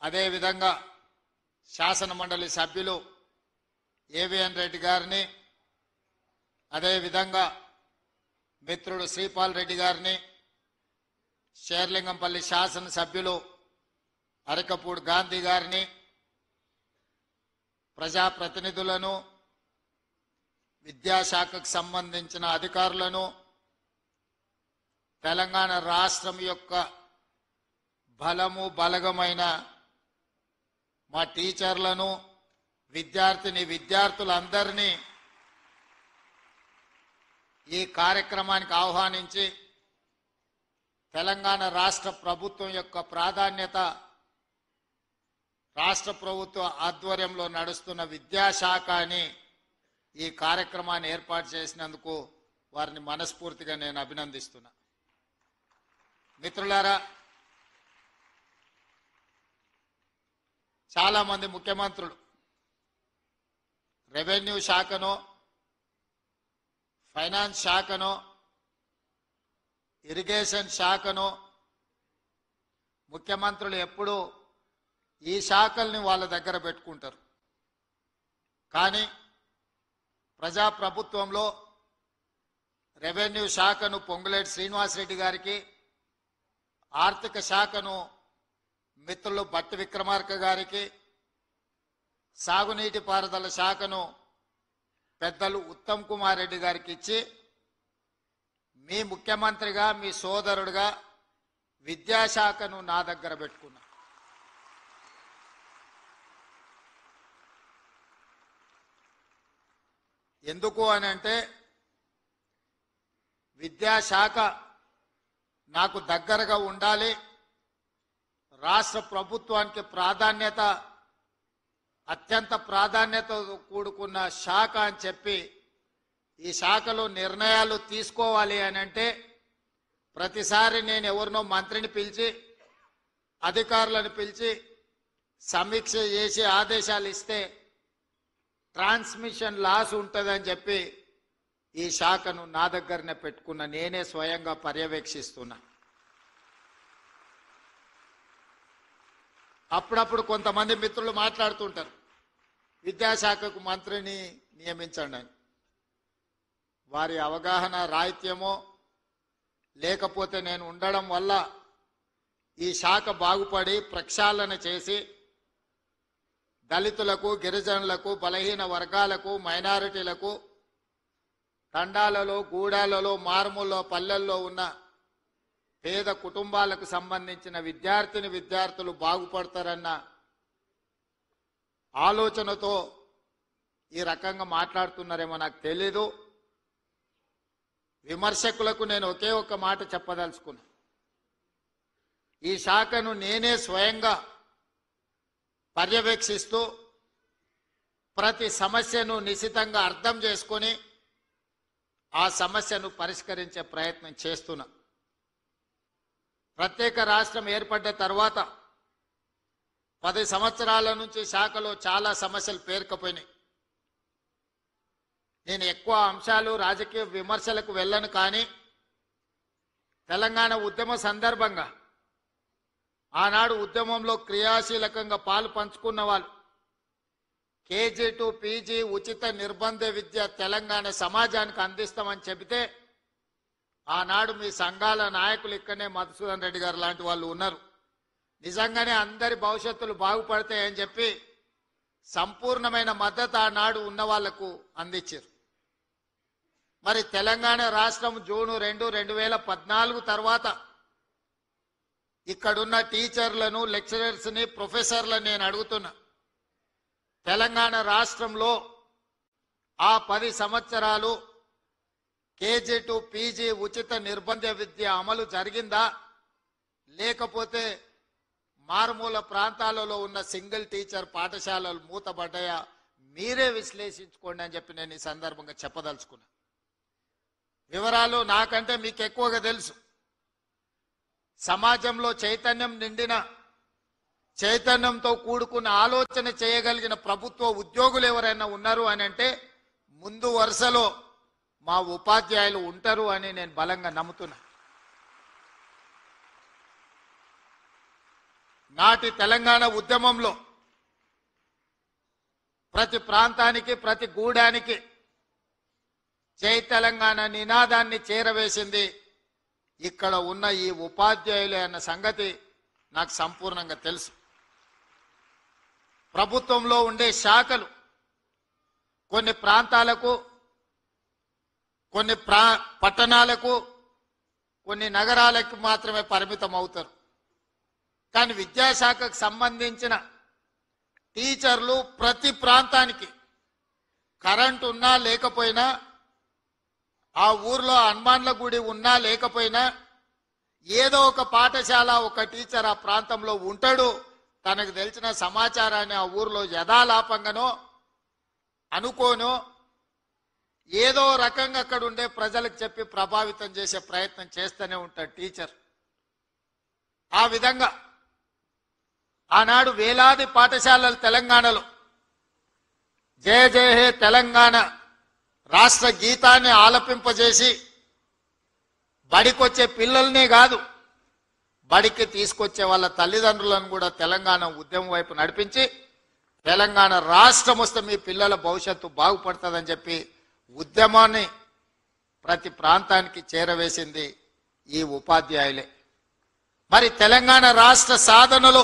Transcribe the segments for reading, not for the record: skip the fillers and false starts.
అదేవిధంగా శాసన మండలి సభ్యులు ఏవిఎన్ రెడ్డి గారిని, అదేవిధంగా మిత్రుడు శ్రీపాల్ రెడ్డి గారిని, షేర్లింగంపల్లి శాసన సభ్యులు అరకపూడి గాంధీ గారిని, ప్రజాప్రతినిధులను, విద్యాశాఖకు సంబంధించిన అధికారులను, తెలంగాణ రాష్ట్రం యొక్క బలము బలగమైన మా టీచర్లను, విద్యార్థులందరినీ ఈ కార్యక్రమానికి ఆహ్వానించి తెలంగాణ రాష్ట్ర ప్రభుత్వం యొక్క ప్రాధాన్యత, రాష్ట్ర ప్రభుత్వ ఆధ్వర్యంలో నడుస్తున్న విద్యాశాఖ అని ఈ కార్యక్రమాన్ని ఏర్పాటు చేసినందుకు వారిని మనస్ఫూర్తిగా నేను అభినందిస్తున్నా. మిత్రులారా, చాలా మంది ముఖ్యమంత్రులు రెవెన్యూ శాఖను, ఫైనాన్స్ శాఖను, ఇరిగేషన్ శాఖను ముఖ్యమంత్రులు ఎప్పుడూ ఈ శాఖల్ని వాళ్ళ దగ్గర పెట్టుకుంటారు. కానీ ప్రజాప్రభుత్వంలో రెవెన్యూ శాఖను పొంగులేటి శ్రీనివాసరెడ్డి గారికి, ఆర్థిక శాఖను మిత్రులు బట్టి విక్రమార్క గారికి, సాగునీటి పారుదల శాఖను పెద్దలు ఉత్తమ్ కుమార్ రెడ్డి గారికి ఇచ్చి, మీ ముఖ్యమంత్రిగా, మీ సోదరుడుగా విద్యాశాఖను నా దగ్గర పెట్టుకున్నా. ఎందుకు అని అంటే విద్యాశాఖ నాకు దగ్గరగా ఉండాలి, రాష్ట్ర ప్రభుత్వానికి అత్యంత ప్రాధాన్యతతో కూడుకున్న శాఖ అని చెప్పి ఈ శాఖలో నిర్ణయాలు తీసుకోవాలి అని అంటే ప్రతిసారి నేను ఎవరినో మంత్రిని పిలిచి, అధికారులను పిలిచి సమీక్ష చేసి ఆదేశాలు ఇస్తే ట్రాన్స్మిషన్ లాస్ ఉంటుందని చెప్పి ఈ శాఖను నా దగ్గరనే పెట్టుకున్న, నేనే స్వయంగా పర్యవేక్షిస్తున్నా. అప్పుడప్పుడు కొంతమంది మిత్రులు మాట్లాడుతుంటారు, విద్యాశాఖకు మంత్రిని నియమించండి అని. వారి అవగాహన రాహిత్యమో లేకపోతే నేను ఉండడం వల్ల ఈ శాఖ బాగుపడి ప్రక్షాళన చేసి దళితులకు, గిరిజనులకు, బలహీన వర్గాలకు, మైనారిటీలకు, తండాలలో, గూడాలలో, మారుమూల పల్లెల్లో ఉన్న పేద కుటుంబాలకు సంబంధించిన విద్యార్థులు బాగుపడతారన్న ఆలోచనతో ఈ రకంగా మాట్లాడుతున్నారేమో నాకు తెలీదు. విమర్శకులకు నేను ఒకే ఒక్క మాట చెప్పదలుచుకున్నా. ఈ శాఖను నేనే స్వయంగా పర్యవేక్షిస్తూ ప్రతి సమస్యను నిశితంగా అర్థం చేసుకొని ఆ సమస్యను పరిష్కరించే ప్రయత్నం చేస్తున్నా. ప్రత్యేక రాష్ట్రం ఏర్పడ్డ తర్వాత 10 సంవత్సరాల నుంచి శాఖలో చాలా సమస్యలు పేరుకుపోయినాయి. నేను ఎక్కువ అంశాలు రాజకీయ విమర్శలకు వెళ్ళను, కానీ తెలంగాణ ఉద్యమ సందర్భంగా ఆనాడు ఉద్యమంలో క్రియాశీలకంగా పాలు పంచుకున్న వాళ్ళు కేజీ టు పీజీ ఉచిత నిర్బంధ విద్య తెలంగాణ సమాజానికి అందిస్తామని చెబితే ఆనాడు మీ సంఘాల నాయకులు ఇక్కడనే మధుసూదన్ రెడ్డి గారు లాంటి వాళ్ళు ఉన్నారు. నిజంగానే అందరి భవిష్యత్తులు బాగుపడతాయని చెప్పి సంపూర్ణమైన మద్దతు ఆనాడు ఉన్న వాళ్లకు అందించారు. మరి తెలంగాణ రాష్ట్రం జూన్ 2, 2014 తర్వాత ఇక్కడున్న టీచర్లను, లెక్చరర్స్ని, ప్రొఫెసర్లను నేను అడుగుతున్నా, తెలంగాణ రాష్ట్రంలో ఆ 10 సంవత్సరాలు కేజీ టు పీజీ ఉచిత నిర్బంధ విద్య అమలు జరిగిందా, లేకపోతే మారుమూల ప్రాంతాలలో ఉన్న సింగిల్ టీచర్ పాఠశాలలు మూతబడ్డాయా? మీరే విశ్లేషించుకోండి అని చెప్పి నేను ఈ సందర్భంగా చెప్పదలుచుకున్నా. వివరాలు నాకంటే మీకు ఎక్కువగా తెలుసు. సమాజంలో చైతన్యం నిండిన, చైతన్యంతో కూడుకున్న ఆలోచన చేయగలిగిన ప్రభుత్వ ఉద్యోగులు ఎవరైనా ఉన్నారు అని అంటే ముందు వరుసలో మా ఉపాధ్యాయులు ఉంటారు అని నేను బలంగా నమ్ముతున్నా. నాటి తెలంగాణ ఉద్యమంలో ప్రతి ప్రాంతానికి ప్రతి గూడానికి జై తెలంగాణ నినాదాన్ని చేరవేసింది ఇక్కడ ఉన్న ఈ ఉపాధ్యాయులే అన్న సంగతి నాకు సంపూర్ణంగా తెలుసు. ప్రభుత్వంలో ఉండే శాఖలు కొన్ని ప్రాంతాలకు, కొన్ని పట్టణాలకు, కొన్ని నగరాలకు మాత్రమే పరిమితం అవుతారు. కానీ విద్యాశాఖకు సంబంధించిన టీచర్లు ప్రతి ప్రాంతానికి కరెంట్ ఉన్నా లేకపోయినా, ఆ ఊర్లో హనుమాన్ల గుడి ఉన్నా లేకపోయినా, ఏదో ఒక పాఠశాల ఒక టీచర్ ఆ ప్రాంతంలో ఉంటాడు. తనకు తెలిసిన సమాచారాన్ని ఆ ఊర్లో యథాలాపంగానో అనుకోనో ఏదో రకంగా అక్కడ ఉండే ప్రజలకు చెప్పి ప్రభావితం చేసే ప్రయత్నం చేస్తూనే ఉంటాడు టీచర్. ఆ విధంగా ఆనాడు వేలాది పాఠశాలలు తెలంగాణలో జయ జయ హే తెలంగాణ రాష్ట్ర గీతాన్ని ఆలపింపజేసి బడికొచ్చే పిల్లల్నే కాదు, బడికి తీసుకొచ్చే వాళ్ళ తల్లిదండ్రులను కూడా తెలంగాణ ఉద్యమం వైపు నడిపించి తెలంగాణ రాష్ట్రం వస్తే మీ పిల్లల భవిష్యత్తు బాగుపడుతుందని చెప్పి ఉద్యమాన్ని ప్రతి ప్రాంతానికి చేరవేసింది ఈ ఉపాధ్యాయులే. మరి తెలంగాణ రాష్ట్ర సాధనలో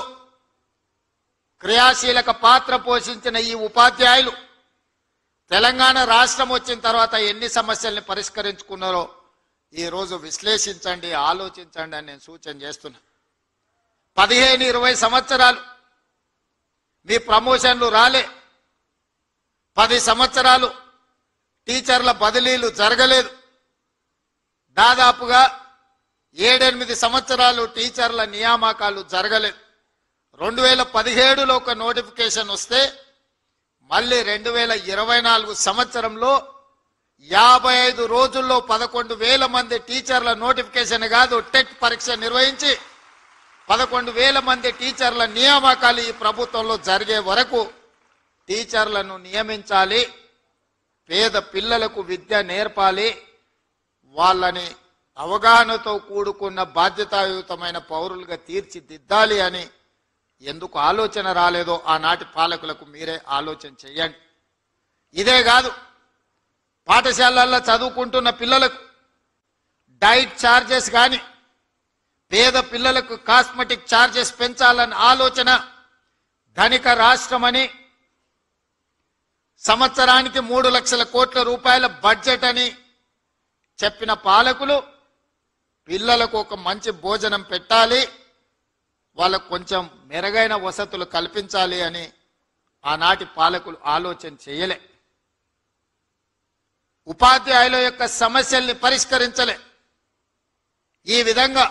క్రియాశీలక పాత్ర పోషించిన ఈ ఉపాధ్యాయులు తెలంగాణ రాష్ట్రం వచ్చిన తర్వాత ఎన్ని సమస్యల్ని పరిష్కరించుకున్నారో ఈరోజు విశ్లేషించండి, ఆలోచించండి అని నేను సూచన చేస్తున్నా. 15-20 సంవత్సరాలు మీ ప్రమోషన్లు రాలే, 10 సంవత్సరాలు టీచర్ల బదిలీలు జరగలేదు, దాదాపుగా 7-8 సంవత్సరాలు టీచర్ల నియామకాలు జరగలేదు. 2017లో ఒక నోటిఫికేషన్ వస్తే మళ్ళీ 2024 సంవత్సరంలో 55 రోజుల్లో 11,000 మంది టీచర్ల నోటిఫికేషన్ కాదు, టెట్ పరీక్ష నిర్వహించి 11,000 మంది టీచర్ల నియామకాలు ఈ ప్రభుత్వంలో జరిగే వరకు టీచర్లను నియమించాలి, పేద పిల్లలకు విద్య నేర్పాలి, వాళ్ళని అవగాహనతో కూడుకున్న బాధ్యతాయుతమైన పౌరులుగా తీర్చిదిద్దాలి అని ఎందుకు ఆలోచన రాలేదో ఆనాటి పాలకులకు మీరే ఆలోచన చేయండి. ఇదే కాదు, పాఠశాలల్లో చదువుకుంటున్న పిల్లలకు డైట్ ఛార్జెస్ కానీ, పేద పిల్లలకు కాస్మెటిక్ ఛార్జెస్ పెంచాలన్న ఆలోచన, ధనిక రాష్ట్రమని సంవత్సరానికి 3 లక్షల కోట్ల రూపాయల బడ్జెట్ అని చెప్పిన పాలకులు పిల్లలకు ఒక మంచి భోజనం పెట్టాలి, వాళ్ళకు కొంచెం మెరుగైన వసతులు కల్పించాలి అని ఆనాటి పాలకులు ఆలోచన చేయలే. ఉపాధ్యాయుల యొక్క సమస్యల్ని పరిష్కరించలే. ఈ విధంగా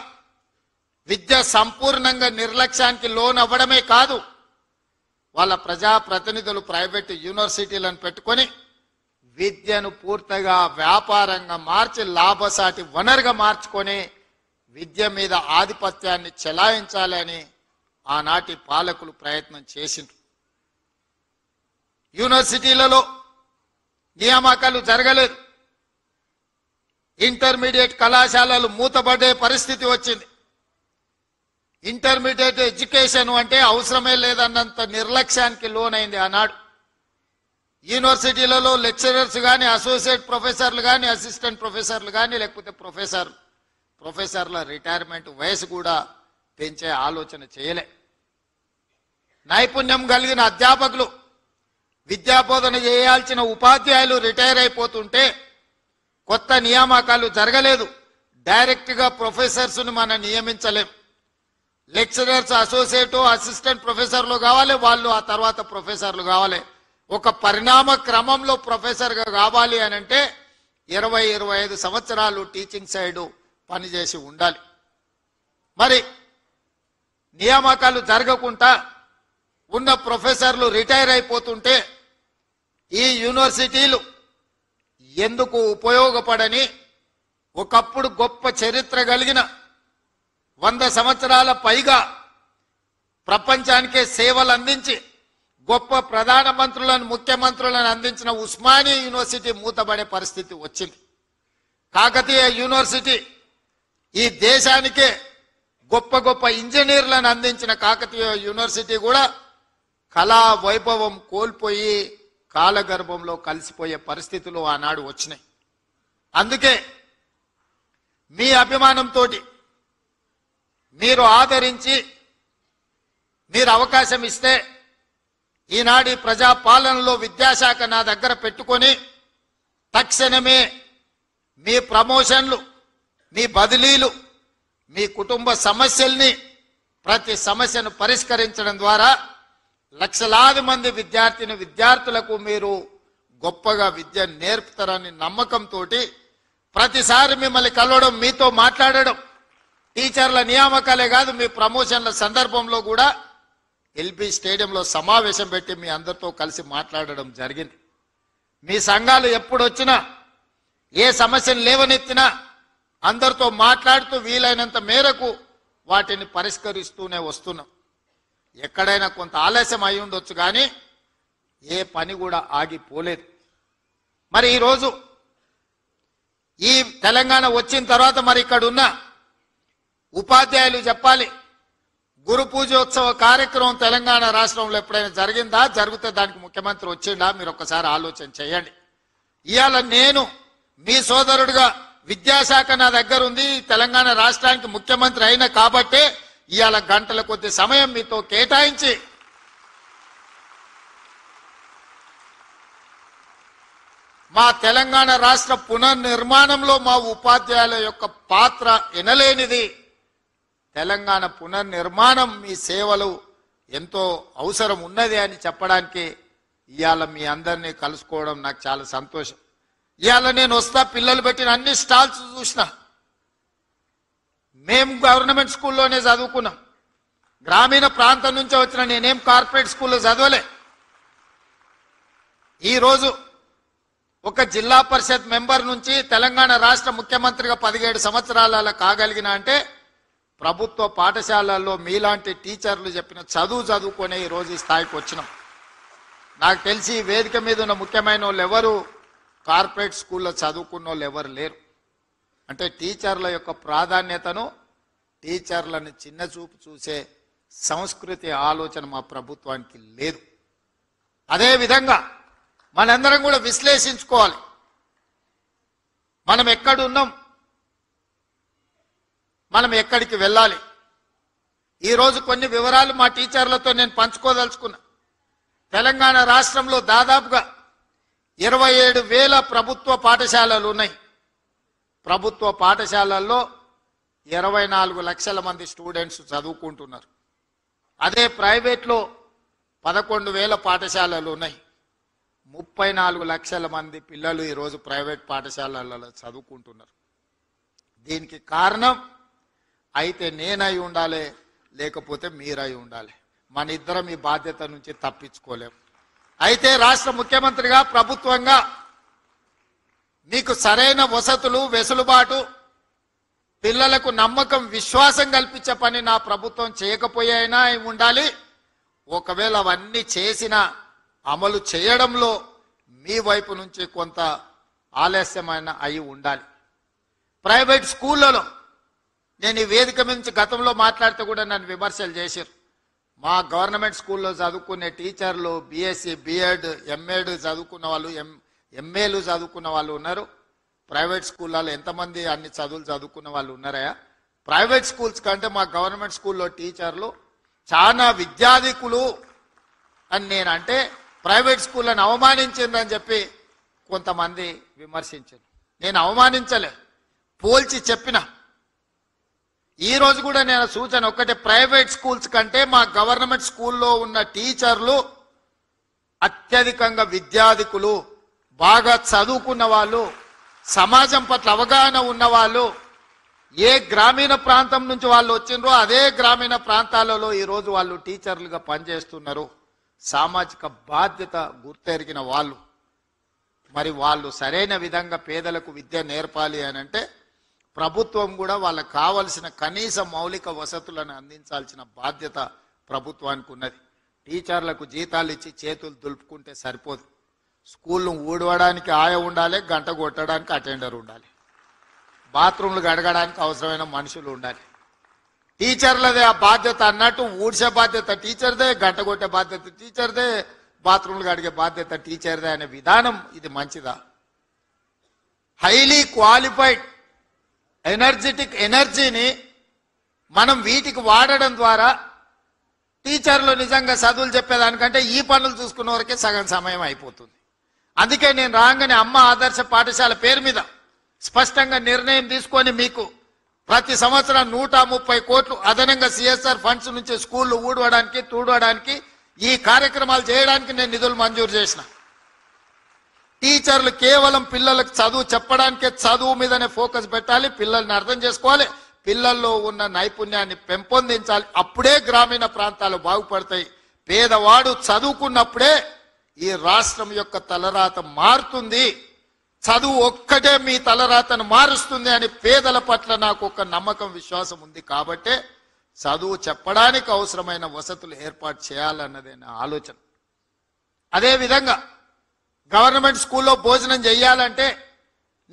విద్య సంపూర్ణంగా నిర్లక్ష్యానికి లోనవ్వడమే కాదు, వాళ్ళ ప్రజాప్రతినిధులు ప్రైవేటు యూనివర్సిటీలను పెట్టుకొని విద్యను పూర్తిగా వ్యాపారంగా మార్చి లాభసాటి వనరుగా మార్చుకొని విద్య మీద ఆధిపత్యాన్ని చెలాయించాలని ఆనాటి పాలకులు ప్రయత్నం చేసిండ్రు. యూనివర్సిటీలలో నియామకాలు జరగలేదు, ఇంటర్మీడియట్ కళాశాలలు మూతపడే పరిస్థితి వచ్చింది. ఇంటర్మీడియట్ ఎడ్యుకేషన్ అంటే అవసరమే లేదన్నంత నిర్లక్ష్యానికి లోనైంది ఆనాడు. యూనివర్సిటీలలో లెక్చరర్స్ కానీ, అసోసియేట్ ప్రొఫెసర్లు కానీ, అసిస్టెంట్ ప్రొఫెసర్లు కానీ, లేకపోతే ప్రొఫెసర్ల రిటైర్మెంట్ వయసు కూడా పెంచే ఆలోచన చేయలే. నైపుణ్యం కలిగిన అధ్యాపకులు, విద్యాబోధన చేయాల్సిన ఉపాధ్యాయులు రిటైర్ అయిపోతుంటే కొత్త నియామకాలు జరగలేదు. డైరెక్ట్గా ప్రొఫెసర్స్ను మనం నియమించలేం. లెక్చరర్స్ అసోసియేట్ అసిస్టెంట్ ప్రొఫెసర్లు కావాలి, వాళ్ళు ఆ తర్వాత ప్రొఫెసర్లు కావాలి. ఒక పరిణామ క్రమంలో ప్రొఫెసర్గా కావాలి అని అంటే 20-25 సంవత్సరాలు టీచింగ్ సైడ్ పనిచేసి ఉండాలి. మరి నియామకాలు జరగకుండా ఉన్న ప్రొఫెసర్లు రిటైర్ అయిపోతుంటే ఈ యూనివర్సిటీలు ఎందుకు ఉపయోగపడని, ఒకప్పుడు గొప్ప చరిత్ర కలిగిన 100 సంవత్సరాల పైగా ప్రపంచానికే సేవలు అందించి గొప్ప ప్రధానమంత్రులను, ముఖ్యమంత్రులను అందించిన ఉస్మానియా యూనివర్సిటీ మూతపడే పరిస్థితి వచ్చింది. కాకతీయ యూనివర్సిటీ ఈ దేశానికే గొప్ప గొప్ప ఇంజనీర్లను అందించిన కాకతీయ యూనివర్సిటీ కూడా కళా వైభవం కోల్పోయి కాలగర్భంలో కలిసిపోయే పరిస్థితులు ఆనాడు వచ్చినాయి. అందుకే మీ అభిమానంతో మీరు ఆదరించి మీరు అవకాశం ఇస్తే ఈనాటి ప్రజాపాలనలో విద్యాశాఖ నా దగ్గర పెట్టుకొని తక్షణమే మీ ప్రమోషన్లు, మీ బదిలీలు, మీ కుటుంబ సమస్యల్ని ప్రతి సమస్యను పరిష్కరించడం ద్వారా లక్షలాది మంది విద్యార్థులకు మీరు గొప్పగా విద్య నేర్పుతారని నమ్మకంతో ప్రతిసారి మిమ్మల్ని కలవడం, మీతో మాట్లాడడం, టీచర్ల నియామకాలే కాదు మీ ప్రమోషన్ల సందర్భంలో కూడా ఎల్బీ స్టేడియంలో సమావేశం పెట్టి మీ అందరితో కలిసి మాట్లాడడం జరిగింది. మీ సంఘాలు ఎప్పుడు వచ్చినా ఏ సమస్యను లేవనెత్తినా అందరితో మాట్లాడుతూ వీలైనంత మేరకు వాటిని పరిష్కరిస్తూనే వస్తున్నాం. ఎక్కడైనా కొంత ఆలస్యం అయి ఉండొచ్చు కానీ ఏ పని కూడా ఆగిపోలేదు. మరి ఈరోజు ఈ తెలంగాణ వచ్చిన తర్వాత మరి ఇక్కడ ఉన్న ఉపాధ్యాయులు చెప్పాలి, గురు పూజోత్సవ కార్యక్రమం తెలంగాణ రాష్ట్రంలో ఎప్పుడైనా జరిగిందా? జరిగితే దానికి ముఖ్యమంత్రి వచ్చిందా? మీరు ఒక్కసారి ఆలోచన చేయండి. ఇవాళ నేను మీ సోదరుడిగా విద్యాశాఖ నా దగ్గర ఉంది, తెలంగాణ రాష్ట్రానికి ముఖ్యమంత్రి అయిన కాబట్టే ఇవాళ గంటల కొద్ది సమయం మీతో కేటాయించి మా తెలంగాణ రాష్ట్ర పునర్నిర్మాణంలో మా ఉపాధ్యాయుల యొక్క పాత్ర ఎనలేనిది. తెలంగాణ పునర్నిర్మాణం మీ సేవలు ఎంతో అవసరం ఉన్నది అని చెప్పడానికి ఇవాళ మీ అందరినీ కలుసుకోవడం నాకు చాలా సంతోషం. ఇవాళ నేను వస్తా, పిల్లలు పెట్టిన అన్ని స్టాల్స్ చూసిన. మేము గవర్నమెంట్ స్కూల్లోనే చదువుకున్నాం. గ్రామీణ ప్రాంతం నుంచి వచ్చిన నేనేం కార్పొరేట్ స్కూల్లో చదవలే. ఈరోజు ఒక జిల్లా పరిషత్ మెంబర్ నుంచి తెలంగాణ రాష్ట్ర ముఖ్యమంత్రిగా 17 సంవత్సరాల కాగలిగిన అంటే ప్రభుత్వ పాఠశాలల్లో మీలాంటి టీచర్లు చెప్పిన చదువుకొని ఈరోజు ఈ స్థాయికి వచ్చినాం. నాకు తెలిసి వేదిక మీద ఉన్న ముఖ్యమైన వాళ్ళు ఎవరు కార్పొరేట్ స్కూల్లో చదువుకున్న వాళ్ళు ఎవరు లేరు. అంటే టీచర్ల యొక్క ప్రాధాన్యతను, టీచర్లను చిన్న చూపు చూసే సంస్కృతి ఆలోచన మా ప్రభుత్వానికి లేదు. అదేవిధంగా మనందరం కూడా విశ్లేషించుకోవాలి, మనం ఎక్కడున్నాం, మనం ఎక్కడికి వెళ్ళాలి. ఈరోజు కొన్ని వివరాలు మా టీచర్లతో నేను పంచుకోదలుచుకున్నా. తెలంగాణ రాష్ట్రంలో దాదాపుగా 27,000 ప్రభుత్వ పాఠశాలలు ఉన్నాయి. ప్రభుత్వ పాఠశాలల్లో 24 లక్షల మంది స్టూడెంట్స్ చదువుకుంటున్నారు. అదే ప్రైవేట్లో 11,000 పాఠశాలలు ఉన్నాయి. 34 లక్షల మంది పిల్లలు ఈరోజు ప్రైవేట్ పాఠశాలలలో చదువుకుంటున్నారు. దీనికి కారణం అయితే నేనై ఉండాలి, లేకపోతే మీరై ఉండాలి. మన ఇద్దరం ఈ బాధ్యత నుంచి తప్పించుకోలేము. అయితే రాష్ట్ర ముఖ్యమంత్రిగా, ప్రభుత్వంగా మీకు సరైన వసతులు, వెసులుబాటు, పిల్లలకు నమ్మకం, విశ్వాసం కల్పించే పని నా ప్రభుత్వం చేయకపోయినా ఉండాలి. ఒకవేళ అవన్నీ చేసిన అమలు చేయడంలో మీ వైపు నుంచి కొంత ఆలస్యమైన అయి ఉండాలి. ప్రైవేట్ స్కూళ్ళలో నేను ఈ వేదిక నుంచి గతంలో మాట్లాడితే కూడా నన్ను విమర్శలు చేశారు. మా గవర్నమెంట్ స్కూల్లో చదువుకునే టీచర్లు బీఎస్సీ, బీఎడ్, ఎంఎడ్ చదువుకున్న వాళ్ళు, ఎంఏలు చదువుకున్న వాళ్ళు ఉన్నారు. ప్రైవేట్ స్కూళ్ళలో ఎంతమంది అన్ని చదువులు చదువుకున్న వాళ్ళు ఉన్నారా? ప్రైవేట్ స్కూల్స్ కంటే మా గవర్నమెంట్ స్కూల్లో టీచర్లు చాలా విద్యాధికులు అని నేను అంటే ప్రైవేట్ స్కూళ్ళను అవమానించిందని చెప్పి కొంతమంది విమర్శించారు. నేను అవమానించలే, పోల్చి చెప్పిన. ఈ రోజు కూడా నేను సూచన ఒక్కటే, ప్రైవేట్ స్కూల్స్ కంటే మా గవర్నమెంట్ స్కూల్లో ఉన్న టీచర్లు అత్యధికంగా విద్యాధికులు, బాగా చదువుకున్న వాళ్ళు, సమాజం పట్ల అవగాహన ఉన్నవాళ్ళు. ఏ గ్రామీణ ప్రాంతం నుంచి వాళ్ళు వచ్చిండ్రో అదే గ్రామీణ ప్రాంతాలలో ఈరోజు వాళ్ళు టీచర్లుగా పనిచేస్తున్నారు. సామాజిక బాధ్యత గుర్తెరిగిన వాళ్ళు. మరి వాళ్ళు సరైన విధంగా పేదలకు విద్య నేర్పాలి అని అంటే ప్రభుత్వం కూడా వాళ్ళకు కావలసిన కనీస మౌలిక వసతులను అందించాల్సిన బాధ్యత ప్రభుత్వానికి ఉన్నది. టీచర్లకు జీతాలు ఇచ్చి చేతులు దులుపుకుంటే సరిపోదు. స్కూల్ను ఊడవడానికి ఆయ ఉండాలి, గంట కొట్టడానికి అటెండర్ ఉండాలి, బాత్రూమ్లు గడగడానికి అవసరమైన మనుషులు ఉండాలి. టీచర్లదే ఆ బాధ్యత అన్నట్టు ఊడ్చే బాధ్యత టీచర్దే, గంట కొట్టే బాధ్యత టీచర్దే, బాత్రూమ్లు కడిగే బాధ్యత టీచర్దే అనే విధానం ఇది మంచిదా? హైలీ క్వాలిఫైడ్ ఎనర్జెటిక్ ఎనర్జీని మనం వీటికి వాడడం ద్వారా టీచర్లు నిజంగా చదువులు చెప్పేదానికంటే ఈ పనులు చూసుకున్న వరకే సగం సమయం అయిపోతుంది. అందుకే నేను రాగానే అమ్మ ఆదర్శ పాఠశాల పేరు మీద స్పష్టంగా నిర్ణయం తీసుకొని మీకు ప్రతి సంవత్సరం 130 కోట్లు అదనంగా సిఎస్ఆర్ ఫండ్స్ నుంచి స్కూళ్లు ఊడవడానికి తూడవడానికి ఈ కార్యక్రమాలు చేయడానికి నేను నిధులు మంజూరు చేసిన. టీచర్లు కేవలం పిల్లలకు చదువు చెప్పడానికే చదువు మీదనే ఫోకస్ పెట్టాలి, పిల్లల్ని అర్థం చేసుకోవాలి, పిల్లల్లో ఉన్న నైపుణ్యాన్ని పెంపొందించాలి. అప్పుడే గ్రామీణ ప్రాంతాలు బాగుపడతాయి. పేదవాడు చదువుకున్నప్పుడే ఈ రాష్ట్రం యొక్క తలరాత మారుతుంది. చదువు ఒక్కటే మీ తలరాతను మారుస్తుంది అని పేదల పట్ల నాకు ఒక నమ్మకం విశ్వాసం ఉంది. కాబట్టే చదువు చెప్పడానికి అవసరమైన వసతులు ఏర్పాటు చేయాలన్నదే నా ఆలోచన. అదేవిధంగా గవర్నమెంట్ స్కూల్లో భోజనం చేయాలంటే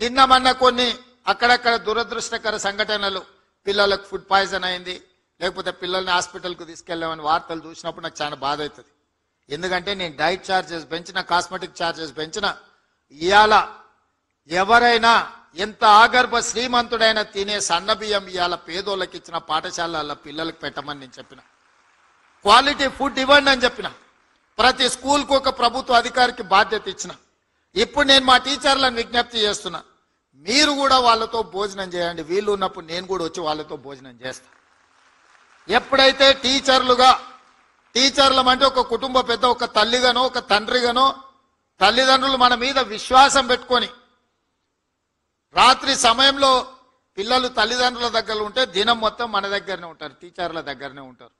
నిన్న మొన్న కొన్ని అక్కడక్కడ దురదృష్టకర సంఘటనలు, పిల్లలకు ఫుడ్ పాయిజన్ అయింది, లేకపోతే పిల్లల్ని హాస్పిటల్కు తీసుకెళ్ళామని వార్తలు చూసినప్పుడు నాకు చాలా బాధ అవుతుంది. ఎందుకంటే నేను డైట్ ఛార్జెస్ పెంచిన, కాస్మెటిక్ ఛార్జెస్ పెంచిన, ఇవాళ ఎవరైనా ఎంత ఆగర్భ శ్రీమంతుడైనా తినే సన్న బియ్యం ఇవాళ పేదోళ్ళకి ఇచ్చిన పాఠశాలల పిల్లలకు పెట్టమని నేను చెప్పిన. క్వాలిటీ ఫుడ్ ఇవ్వండి అని చెప్పిన. ప్రతి స్కూల్కు ఒక ప్రభుత్వ అధికారికి బాధ్యత ఇచ్చిన. ఇప్పుడు నేను మా టీచర్లను విజ్ఞప్తి చేస్తున్నా, మీరు కూడా వాళ్ళతో భోజనం చేయండి. వీళ్ళు ఉన్నప్పుడు నేను కూడా వచ్చి వాళ్ళతో భోజనం చేస్తా. ఎప్పుడైతే టీచర్లం అంటే ఒక కుటుంబ పెద్ద, ఒక తల్లిగానో ఒక తండ్రిగానో తల్లిదండ్రులు మన మీద విశ్వాసం పెట్టుకొని రాత్రి సమయంలో పిల్లలు తల్లిదండ్రుల దగ్గర ఉంటే దినం మొత్తం మన దగ్గరనే ఉంటారు, టీచర్ల దగ్గరనే ఉంటారు.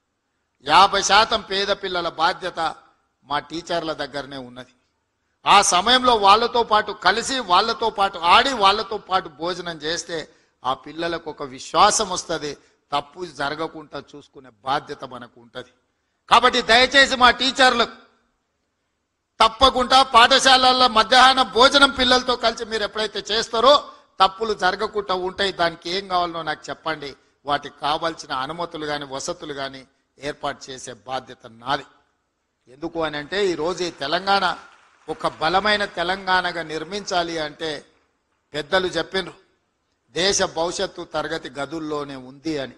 50% పేద పిల్లల బాధ్యత మా టీచర్ల దగ్గరనే ఉన్నది. ఆ సమయంలో వాళ్ళతో పాటు కలిసి, వాళ్ళతో పాటు ఆడి, వాళ్ళతో పాటు భోజనం చేస్తే ఆ పిల్లలకు ఒక విశ్వాసం వస్తుంది. తప్పు జరగకుండా చూసుకునే బాధ్యత మనకు ఉంటుంది. కాబట్టి దయచేసి మా టీచర్లకు తప్పకుండా పాఠశాలల్లో మధ్యాహ్న భోజనం పిల్లలతో కలిసి మీరు ఎప్పుడైతే చేస్తారో తప్పులు జరగకుండా ఉంటాయి. దానికి ఏం కావాలనో నాకు చెప్పండి. వాటికి కావాల్సిన అనుమతులు కానీ వసతులు కానీ ఏర్పాటు చేసే బాధ్యత నాది. ఎందుకు అని అంటే ఈరోజు ఈ తెలంగాణ ఒక బలమైన తెలంగాణగా నిర్మించాలి అంటే పెద్దలు చెప్పినారు దేశ భవిష్యత్తు తరగతి గదుల్లోనే ఉంది అని.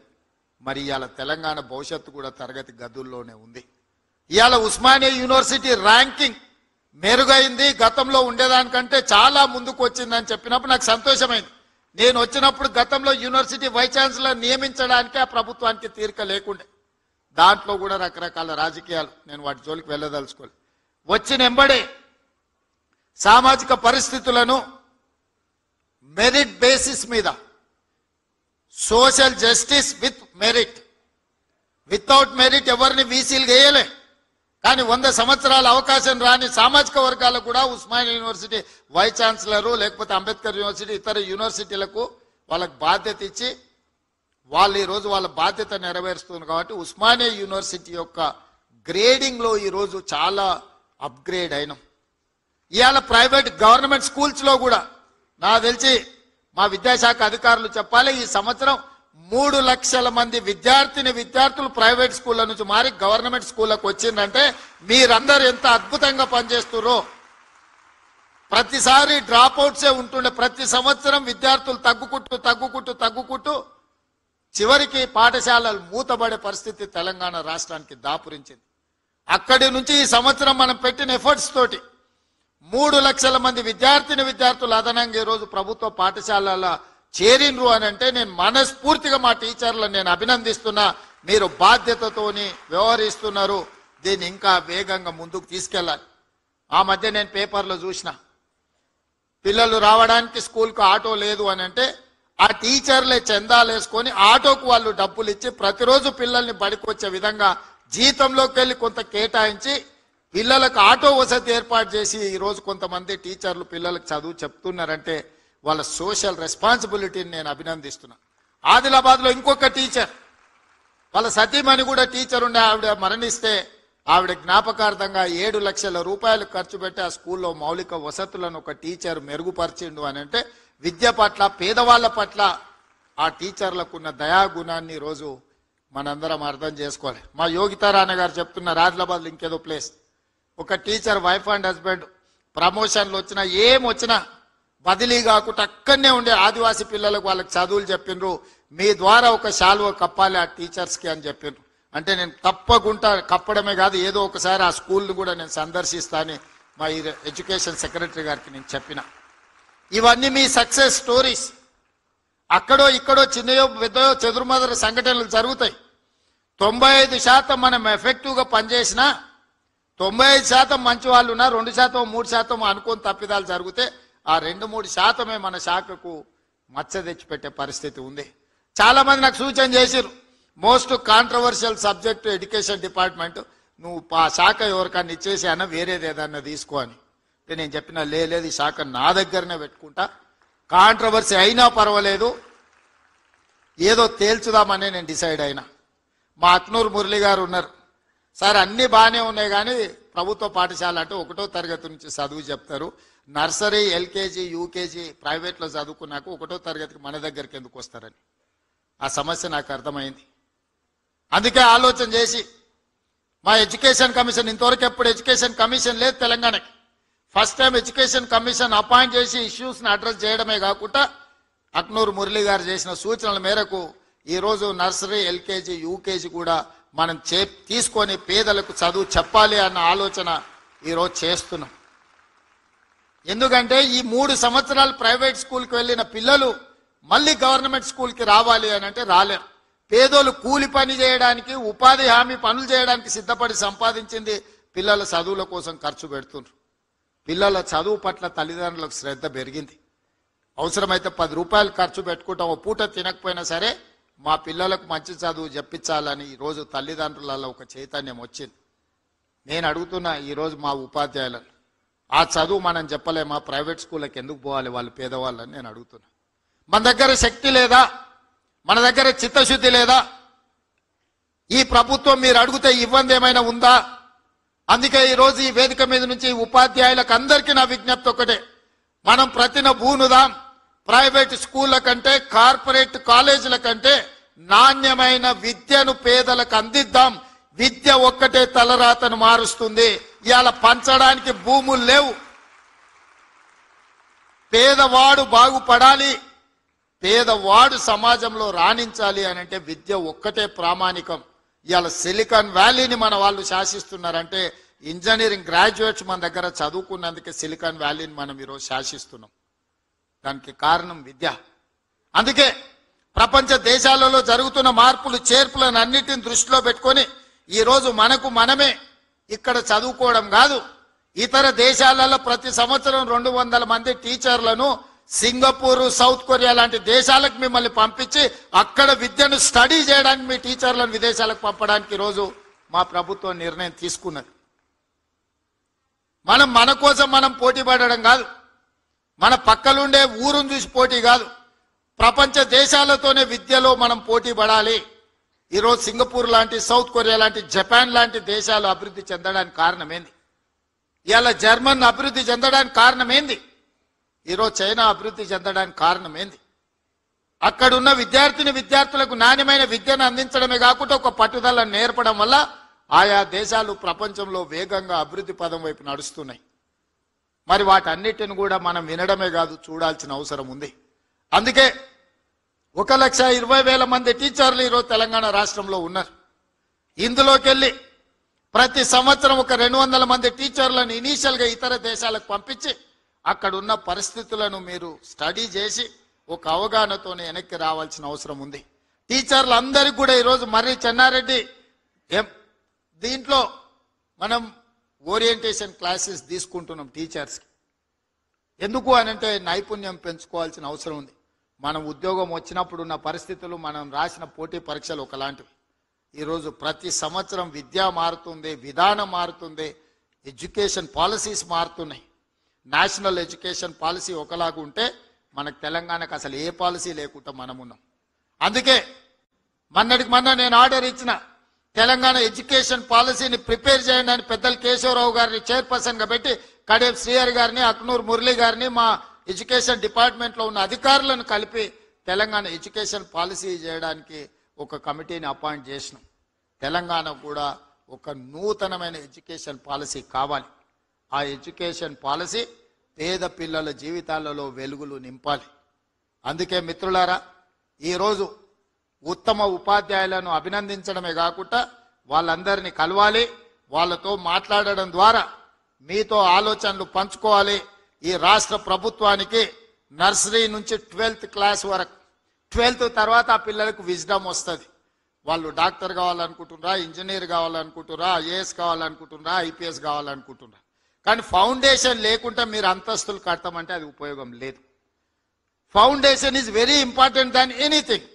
మరి ఇవాళ తెలంగాణ భవిష్యత్తు కూడా తరగతి గదుల్లోనే ఉంది. ఇవాళ ఉస్మానియా యూనివర్సిటీ ర్యాంకింగ్ మెరుగైంది, గతంలో ఉండేదానికంటే చాలా ముందుకు వచ్చిందని చెప్పినప్పుడు నాకు సంతోషమైంది. నేను వచ్చినప్పుడు గతంలో యూనివర్సిటీ వైస్ ఛాన్సలర్ నియమించడానికి ఆ ప్రభుత్వానికి తీరిక లేకుండే. దాంట్లో కూడా రకరకాల రాజకీయాలు, నేను వాటి జోలికి వెళ్ళదలుచుకోలేదు. వచ్చిన ఎంబడే సామాజిక పరిస్థితులను మెరిట్ బేసిస్ మీద, social justice with merit, without merit ఎవరిని వీసీలు వేయలే. కానీ 100 సంవత్సరాల అవకాశం రాని సామాజిక వర్గాలకు కూడా ఉస్మానియా యూనివర్సిటీ వైస్ ఛాన్సలరు, లేకపోతే అంబేద్కర్ యూనివర్సిటీ, ఇతర యూనివర్సిటీలకు వాళ్ళకి బాధ్యత ఇచ్చి వాళ్ళు ఈరోజు వాళ్ళ బాధ్యత నెరవేరుస్తున్నారు. కాబట్టి ఉస్మానియా యూనివర్సిటీ యొక్క గ్రేడింగ్లో ఈరోజు చాలా అప్గ్రేడ్ అయినాం. ఇవాళ ప్రైవేట్ గవర్నమెంట్ స్కూల్స్లో కూడా నాకు తెలిసి మా విద్యాశాఖ అధికారులు చెప్పాలి, ఈ సంవత్సరం 3 లక్షల మంది విద్యార్థులు ప్రైవేట్ స్కూళ్ళ నుంచి మారి గవర్నమెంట్ స్కూళ్ళకు వచ్చిందంటే మీరందరూ ఎంత అద్భుతంగా పనిచేస్తున్నారో. ప్రతిసారి డ్రాప్ అవుట్సే ఉంటుండే, ప్రతి సంవత్సరం విద్యార్థులు తగ్గుకుంటూ చివరికి పాఠశాలలు మూతబడే పరిస్థితి తెలంగాణ రాష్ట్రానికి దాపురించింది. అక్కడి నుంచి ఈ సంవత్సరం మనం పెట్టిన ఎఫర్ట్స్ తోటి 3 లక్షల మంది విద్యార్థులు అదనంగా ఈరోజు ప్రభుత్వ పాఠశాలల చేరిండ్రు అని అంటే నేను మనస్ఫూర్తిగా మా టీచర్లను నేను అభినందిస్తున్నా. మీరు బాధ్యతతోని వ్యవహరిస్తున్నారు. దీన్ని ఇంకా వేగంగా ముందుకు తీసుకెళ్ళాలి. ఆ మధ్య నేను పేపర్లో చూసిన, పిల్లలు రావడానికి స్కూల్కు ఆటో లేదు అని అంటే ఆ టీచర్లే చందాలు వేసుకొని ఆటోకు వాళ్ళు డబ్బులు ఇచ్చి ప్రతిరోజు పిల్లల్ని బడికొచ్చే విధంగా జీతంలోకి వెళ్ళి కొంత కేటాయించి పిల్లలకు ఆటో వసతి ఏర్పాటు చేసి ఈరోజు కొంతమంది టీచర్లు పిల్లలకు చదువు చెప్తున్నారంటే వాళ్ళ సోషల్ రెస్పాన్సిబిలిటీని నేను అభినందిస్తున్నా. ఆదిలాబాద్లో ఇంకొక టీచర్, వాళ్ళ సతీమణి కూడా టీచర్ ఉండే, ఆవిడ మరణిస్తే ఆవిడ జ్ఞాపకార్థంగా 7 లక్షల రూపాయలు ఖర్చు పెట్టి ఆ స్కూల్లో మౌలిక వసతులను ఒక టీచర్ మెరుగుపరిచిండు అని అంటే విద్య పట్ల, పేదవాళ్ల పట్ల ఆ టీచర్లకు ఉన్న దయాగుణాన్ని ఈరోజు మనందరం అర్థం చేసుకోవాలి. మా యోగితారాణ గారు చెప్తున్నారు, ఆదిలాబాద్లో ఇంకేదో ప్లేస్, ఒక టీచర్ వైఫ్ అండ్ హస్బెండ్ ప్రమోషన్లు వచ్చినా ఏం వచ్చినా బదిలీ కాకుండా అక్కడనే ఉండే ఆదివాసీ పిల్లలకు వాళ్ళకి చదువులు చెప్పిండ్రు, మీ ద్వారా ఒక శాలువ కప్పాలి ఆ టీచర్స్కి అని చెప్పిండ్రు. అంటే నేను తప్పకుండా కప్పడమే కాదు, ఏదో ఒకసారి ఆ స్కూల్ని కూడా నేను సందర్శిస్తానని మా ఎడ్యుకేషన్ సెక్రటరీ గారికి నేను చెప్పిన. ఇవన్నీ మీ సక్సెస్ స్టోరీస్. అక్కడో ఇక్కడో చిన్నయో పెద్దయో చెదురుమదురు సంఘటనలు జరుగుతాయి. 95% మనం ఎఫెక్టివ్గా పనిచేసినా 95% మంచి వాళ్ళు ఉన్నా 2% 3% అనుకోని తప్పిదాలు జరిగితే ఆ 2-3% మన శాఖకు మచ్చ తెచ్చిపెట్టే పరిస్థితి ఉంది. చాలా మంది నాకు సూచన చేసిరు, most controversial subject education department, నువ్వు ఆ శాఖ ఎవరికన్నా ఇచ్చేసి అన్న వేరేది ఏదన్నా తీసుకో అని. అంటే నేను చెప్పిన లేదు, ఈ శాఖ నా దగ్గరనే పెట్టుకుంటా, కాంట్రవర్సీ అయినా పర్వాలేదు, ఏదో తేల్చుదామనే నేను డిసైడ్ అయినా. మా అక్నూరు మురళి గారు ఉన్నారు, సార్ అన్నీ బాగానే ఉన్నాయి కానీ ప్రభుత్వ పాఠశాల అంటే 1వ తరగతి నుంచి చదువు చెప్తారు, నర్సరీ ఎల్కేజీ యూకేజీ ప్రైవేట్లో చదువుకున్నాక 1వ తరగతికి మన దగ్గరికి ఎందుకు వస్తారని ఆ సమస్య నాకు అర్థమైంది. అందుకే ఆలోచన చేసి మా ఎడ్యుకేషన్ కమిషన్, ఇంతవరకు ఎప్పుడు ఎడ్యుకేషన్ కమిషన్ లేదు తెలంగాణకి, first time education commission appoint చేసి ఇష్యూస్ని అడ్రస్ చేయడమే కాకుండా అక్నూరు మురళి గారు చేసిన సూచనల మేరకు ఈరోజు నర్సరీ ఎల్కేజీ యూకేజీ కూడా మనం తీసుకొని పేదలకు చదువు చెప్పాలి అన్న ఆలోచన ఈరోజు చేస్తున్నాం. ఎందుకంటే ఈ 3 సంవత్సరాలు ప్రైవేట్ స్కూల్కి వెళ్ళిన పిల్లలు మళ్ళీ గవర్నమెంట్ స్కూల్కి రావాలి అని అంటే రాలేరు. పేదోళ్ళు కూలి పని చేయడానికి, ఉపాధి హామీ పనులు చేయడానికి సిద్ధపడి సంపాదించింది పిల్లల చదువుల కోసం ఖర్చు పెడుతున్నారు. పిల్లల చదువు పట్ల తల్లిదండ్రులకు శ్రద్ధ పెరిగింది. అవసరమైతే 10 రూపాయలు ఖర్చు పెట్టుకుంటాం, ఓ పూట తినకపోయినా సరే మా పిల్లలకు మంచి చదువు చెప్పించాలని ఈరోజు తల్లిదండ్రులలో ఒక చైతన్యం వచ్చింది. నేను అడుగుతున్నా ఈరోజు మా ఉపాధ్యాయులను, ఆ చదువు మనం చెప్పలేమా, ప్రైవేట్ స్కూళ్ళకి ఎందుకు పోవాలి వాళ్ళు పేదవాళ్ళని నేను అడుగుతున్నా. మన దగ్గర శక్తి లేదా, మన దగ్గర చిత్తశుద్ధి లేదా? ఈ ప్రభుత్వం మీరు అడిగితే ఇబ్బంది ఏమైనా ఉందా? అందుకే ఈరోజు ఈ వేదిక మీద నుంచి ఉపాధ్యాయులకు అందరికీ నా విజ్ఞప్తి ఒకటే, మనం ప్రతిన బూనుదాం, ప్రైవేట్ స్కూళ్ళ కంటే కార్పొరేట్ కాలేజీల కంటే నాణ్యమైన విద్యను పేదలకు అందిద్దాం. విద్య ఒక్కటే తలరాతను మారుస్తుంది. ఇవాళ పంచడానికి భూములు లేవు. పేదవాడు బాగుపడాలి, పేదవాడు సమాజంలో రాణించాలి అని అంటే విద్య ఒక్కటే ప్రామాణికం. ఇవాళ సిలికాన్ వ్యాలీని మన వాళ్ళు శాసిస్తున్నారంటే ఇంజనీరింగ్ గ్రాడ్యుయేట్స్ మన దగ్గర చదువుకున్నందుకే సిలికాన్ వ్యాలీని మనం ఈరోజు శాసిస్తున్నాం. దానికి కారణం విద్య. అందుకే ప్రపంచ దేశాలలో జరుగుతున్న మార్పులు చేర్పులను అన్నిటిని దృష్టిలో పెట్టుకొని ఈరోజు మనకు మనమే ఇక్కడ చదువుకోవడం కాదు, ఇతర దేశాలలో ప్రతి సంవత్సరం 200 మంది టీచర్లను సింగపూర్, సౌత్ కొరియా లాంటి దేశాలకు మిమ్మల్ని పంపించి అక్కడ విద్యను స్టడీ చేయడానికి మీ టీచర్లను విదేశాలకు పంపడానికి ఈరోజు మా ప్రభుత్వం నిర్ణయం తీసుకున్నది. మనం మన కోసం మనం పోటీ పడడం కాదు, మన పక్కలుండే ఊరును చూసి పోటీ కాదు, ప్రపంచ దేశాలతోనే విద్యలో మనం పోటీ పడాలి. ఈరోజు సింగపూర్ లాంటి, సౌత్ కొరియా లాంటి, జపాన్ లాంటి దేశాలు అభివృద్ధి చెందడానికి కారణం ఏంది? ఇలా జర్మన్ అభివృద్ధి చెందడానికి కారణం ఏంది? ఈరోజు చైనా అభివృద్ధి చెందడానికి కారణం ఏంది? అక్కడున్న విద్యార్థులకు నాణ్యమైన విద్యను అందించడమే కాకుండా ఒక పట్టుదలను నేర్పడం వల్ల ఆయా దేశాలు ప్రపంచంలో వేగంగా అభివృద్ధి పదం వైపు నడుస్తున్నాయి. మరి వాటన్నిటిని కూడా మనం వినడమే కాదు, చూడాల్సిన అవసరం ఉంది. అందుకే 1,20,000 మంది టీచర్లు ఈరోజు తెలంగాణ రాష్ట్రంలో ఉన్నారు. ఇందులోకి వెళ్ళి ప్రతి సంవత్సరం ఒక 200 మంది టీచర్లను ఇనీషియల్గా ఇతర దేశాలకు పంపించి అక్కడున్న పరిస్థితులను మీరు స్టడీ చేసి ఒక అవగాహనతోనే వెనక్కి రావాల్సిన అవసరం ఉంది. టీచర్లు అందరికీ కూడా ఈరోజు మర్రి చెన్నారెడ్డి దీంట్లో మనం ఓరియంటేషన్ క్లాసెస్ తీసుకుంటున్నాం టీచర్స్కి. ఎందుకు అనంటే నైపుణ్యం పెంచుకోవాల్సిన అవసరం ఉంది. మనం ఉద్యోగం వచ్చినప్పుడు ఉన్న పరిస్థితులు, మనం రాసిన పోటీ పరీక్షలు ఒకలాంటివి. ఈరోజు ప్రతి సంవత్సరం విద్య మారుతుంది, విధానం మారుతుంది, ఎడ్యుకేషన్ పాలసీస్ మారుతున్నాయి. నేషనల్ ఎడ్యుకేషన్ పాలసీ ఒకలాగా ఉంటే మనకు తెలంగాణకు అసలు ఏ పాలసీ లేకుండా మనం ఉన్నాం. అందుకే మొన్న నేను ఆర్డర్ ఇచ్చిన, తెలంగాణ ఎడ్యుకేషన్ పాలసీని ప్రిపేర్ చేయండి అని పెద్దలు కేశవరావు గారిని చైర్పర్సన్గా పెట్టి కడేం శ్రీహరి గారిని, అక్నూరు మురళి గారిని, మా ఎడ్యుకేషన్ డిపార్ట్మెంట్లో ఉన్న అధికారులను కలిపి తెలంగాణ ఎడ్యుకేషన్ పాలసీ చేయడానికి ఒక కమిటీని అపాయింట్ చేసినాం. తెలంగాణ కూడా ఒక నూతనమైన ఎడ్యుకేషన్ పాలసీ కావాలి. ఆ ఎడ్యుకేషన్ పాలసీ పేద పిల్లల జీవితాలలో వెలుగులు నింపాలి. అందుకే మిత్రులారా, ఈరోజు ఉత్తమ ఉపాధ్యాయులను అభినందించడమే కాకుండా వాళ్ళందరినీ కలవాలి, వాళ్ళతో మాట్లాడడం ద్వారా మీతో ఆలోచనలు పంచుకోవాలి. ఈ రాష్ట్ర ప్రభుత్వానికి నర్సరీ నుంచి 12th క్లాస్ వరకు, 12th తర్వాత ఆ పిల్లలకు విజ్డమ్ వస్తుంది. వాళ్ళు డాక్టర్ కావాలనుకుంటున్నారా, ఇంజనీర్ కావాలనుకుంటున్నారా, ఐఏఎస్ కావాలనుకుంటున్నారా, ఐపీఎస్ కావాలనుకుంటున్నారా. కానీ ఫౌండేషన్ లేకుండా మీరు అంతస్తులు కడతామంటే అది ఉపయోగం లేదు. Foundation is very important than anything.